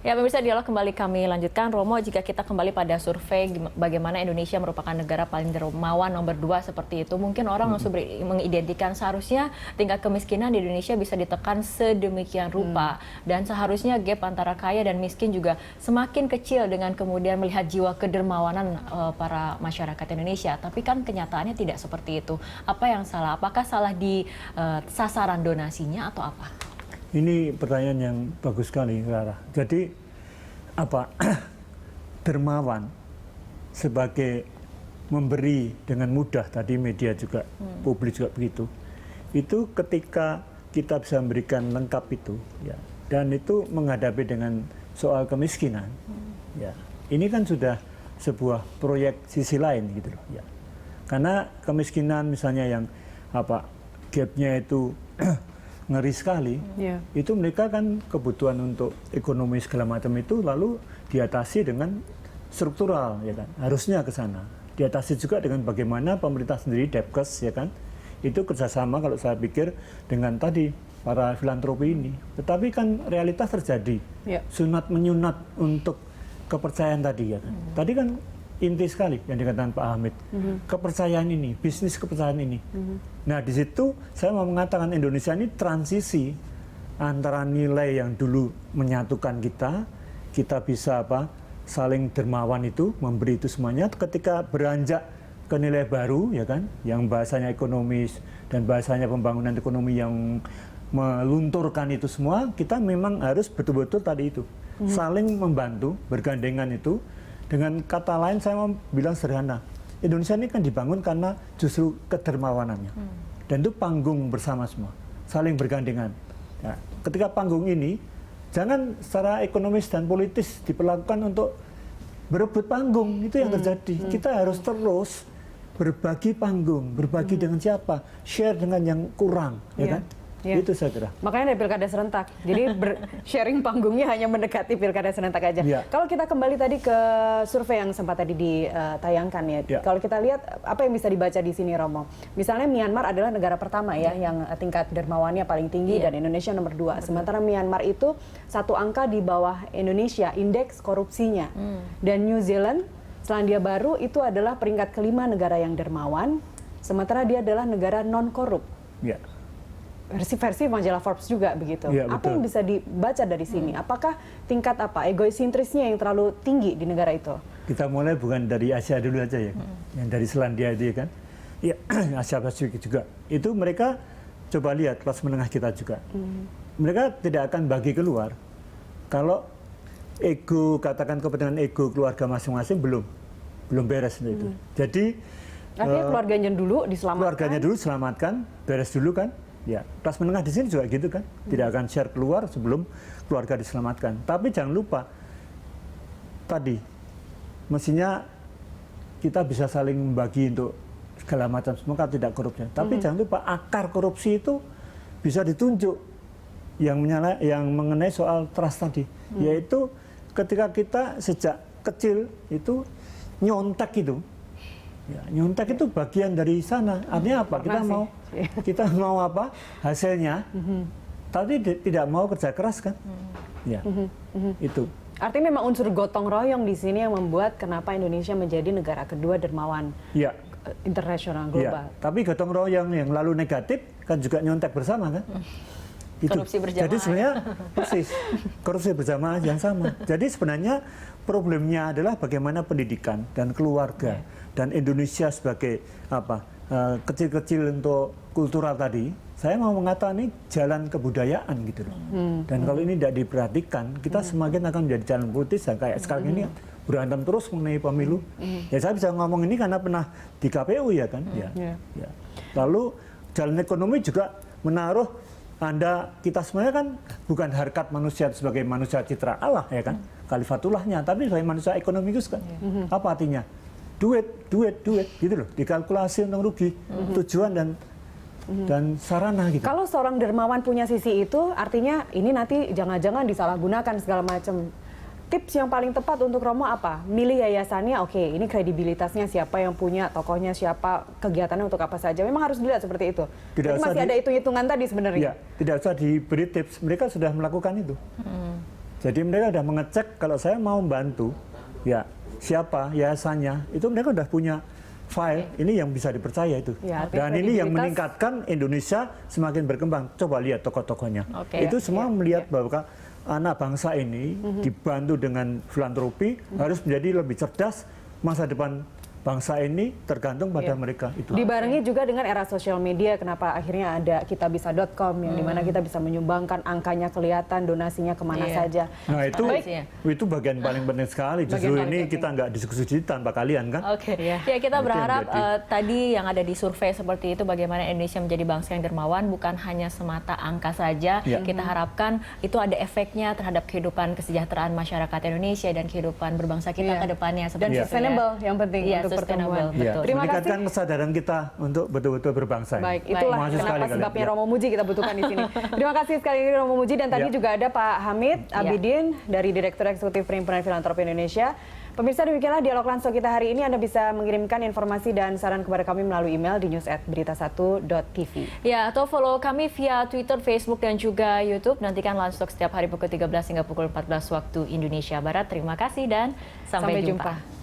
Ya, pemirsa, dialog kembali kami lanjutkan. Romo, jika kita kembali pada survei bagaimana Indonesia merupakan negara paling dermawan nomor 2 seperti itu, mungkin orang langsung mengidentikan seharusnya tingkat kemiskinan di Indonesia bisa ditekan sedemikian rupa. Dan seharusnya gap antara kaya dan miskin juga semakin kecil dengan kemudian melihat jiwa kedermawanan para masyarakat Indonesia. Tapi kan kenyataannya tidak seperti itu. Apa yang salah? Apakah salah di sasaran donasinya atau apa? Ini pertanyaan yang bagus sekali, Rara. Jadi, dermawan sebagai memberi dengan mudah, tadi media juga, publik juga begitu. Itu ketika kita bisa memberikan lengkap itu, ya, dan itu menghadapi dengan soal kemiskinan, ya, ini kan sudah sebuah proyek sisi lain gitu loh, ya. Karena kemiskinan misalnya yang gapnya itu ngeri sekali, itu mereka kan kebutuhan untuk ekonomi segala macam itu lalu diatasi dengan struktural, ya kan, harusnya ke sana. Diatasi juga dengan bagaimana pemerintah sendiri, Depkes, ya kan, itu kerjasama kalau saya pikir dengan tadi para filantropi ini. Tetapi kan realitas terjadi, sunat menyunat untuk kepercayaan tadi, ya kan. Tadi kan inti sekali yang dikatakan Pak Hamid, kepercayaan ini, bisnis kepercayaan ini. Nah, di situ saya mau mengatakan Indonesia ini transisi antara nilai yang dulu menyatukan kita bisa saling dermawan itu, memberi itu semuanya, ketika beranjak ke nilai baru, ya kan, yang bahasanya ekonomis dan bahasanya pembangunan ekonomi yang melunturkan itu semua, kita memang harus betul-betul tadi itu, saling membantu, bergandengan itu. Dengan kata lain saya mau bilang sederhana, Indonesia ini kan dibangun karena justru kedermawanannya. Dan itu panggung bersama semua, saling bergandengan. Nah, ketika panggung ini, jangan secara ekonomis dan politis diperlakukan untuk berebut panggung, itu yang terjadi. Kita harus terus berbagi panggung, berbagi dengan siapa, share dengan yang kurang, ya kan? Itu saya kira. Makanya ada pilkada serentak. Jadi sharing panggungnya hanya mendekati pilkada serentak aja. Kalau kita kembali tadi ke survei yang sempat tadi ditayangkan ya. Kalau kita lihat apa yang bisa dibaca di sini, Romo. Misalnya Myanmar adalah negara pertama ya yang tingkat dermawannya paling tinggi dan Indonesia nomor 2. Sementara Myanmar itu satu angka di bawah Indonesia indeks korupsinya. Dan New Zealand, Selandia Baru itu adalah peringkat kelima negara yang dermawan. Sementara dia adalah negara non korup. Versi majalah Forbes juga begitu. Apa yang bisa dibaca dari sini? Apakah tingkat egoisentrisnya yang terlalu tinggi di negara itu? Kita mulai bukan dari Asia dulu aja ya, yang dari Selandia itu ya kan, ya Asia Pasifik juga. Itu mereka coba lihat kelas menengah kita juga. Mereka tidak akan bagi keluar kalau ego, katakan kepentingan ego keluarga masing-masing belum beres itu. Jadi artinya keluarganya dulu diselamatkan. Keluarganya dulu selamatkan, beres dulu kan. Ya, kelas menengah di sini juga gitu kan, tidak akan share keluar sebelum keluarga diselamatkan. Tapi jangan lupa, tadi, mestinya kita bisa saling membagi untuk segala macam, semoga tidak korupsi. Tapi jangan lupa akar korupsi itu bisa ditunjuk yang mengenai soal trust tadi, yaitu ketika kita sejak kecil itu nyontek itu. Ya, nyontek itu bagian dari sana. Artinya apa? Kita mau apa? Hasilnya. Tapi tidak mau kerja keras kan? Ya. Itu. Artinya memang unsur gotong royong di sini yang membuat kenapa Indonesia menjadi negara kedua dermawan internasional global. Tapi gotong royong yang lalu negatif kan juga nyontek bersama kan? Korupsi berjamaah. Jadi sebenarnya persis korupsi berjamaah yang sama. Jadi sebenarnya problemnya adalah bagaimana pendidikan dan keluarga dan Indonesia sebagai kecil-kecil untuk kultural tadi. Saya mau mengatakan ini jalan kebudayaan gitu loh. Dan kalau ini tidak diperhatikan, kita semakin akan menjadi jalan politis yang kayak sekarang ini berantem terus mengenai pemilu. Ya saya bisa ngomong ini karena pernah di KPU ya kan. Ya. Lalu jalan ekonomi juga menaruh kita semuanya kan bukan harkat manusia sebagai manusia citra Allah ya kan, kalifatullahnya, tapi sebagai manusia ekonomikus kan. Apa artinya? Duit gitu loh, dikalkulasi untung rugi, tujuan dan sarana gitu. Kalau seorang dermawan punya sisi itu, artinya ini nanti jangan-jangan disalahgunakan segala macam. Tips yang paling tepat untuk Romo apa? Milih yayasannya, oke, ini kredibilitasnya siapa yang punya, tokohnya siapa, kegiatannya untuk apa saja. Memang harus dilihat seperti itu. Jadi masih ada hitung-hitungan tadi sebenarnya. Ya, tidak usah diberi tips, mereka sudah melakukan itu. Jadi mereka sudah mengecek kalau saya mau bantu, ya siapa yayasannya, itu mereka sudah punya file, ini yang bisa dipercaya itu. Ya, dan ini yang meningkatkan Indonesia semakin berkembang. Coba lihat tokoh-tokohnya. Itu semua melihat bahwa anak bangsa ini dibantu dengan filantropi harus menjadi lebih cerdas. Masa depan bangsa ini tergantung pada mereka itu. Dibarengi juga dengan era sosial media, kenapa akhirnya ada kitabisa.com yang dimana kita bisa menyumbangkan, angkanya kelihatan, donasinya kemana saja. Nah itu bagian paling penting sekali. Justru ini kita nggak diskusi tanpa kalian kan. Ya kita berharap tadi yang ada di survei seperti itu, bagaimana Indonesia menjadi bangsa yang dermawan, bukan hanya semata angka saja. Kita harapkan itu ada efeknya terhadap kehidupan kesejahteraan masyarakat Indonesia dan kehidupan berbangsa kita ke depannya. Dan sustainable yang penting untuk pertemuan. Terima kasih. Meningkatkan kesadaran kita untuk betul-betul berbangsa. Baik, itulah kenapa sebabnya Romo Muji kita butuhkan di sini. Terima kasih sekali lagi Romo Muji, dan tadi juga ada Pak Hamid Abidin dari Direktur Eksekutif Perhimpunan Filantropi Indonesia. Pemirsa, demikianlah dialog langsung kita hari ini. Anda bisa mengirimkan informasi dan saran kepada kami melalui email di news@berita1.tv. Ya, atau follow kami via Twitter, Facebook, dan juga YouTube. Nantikan langsung setiap hari pukul 13 hingga pukul 14 waktu Indonesia Barat. Terima kasih dan sampai jumpa.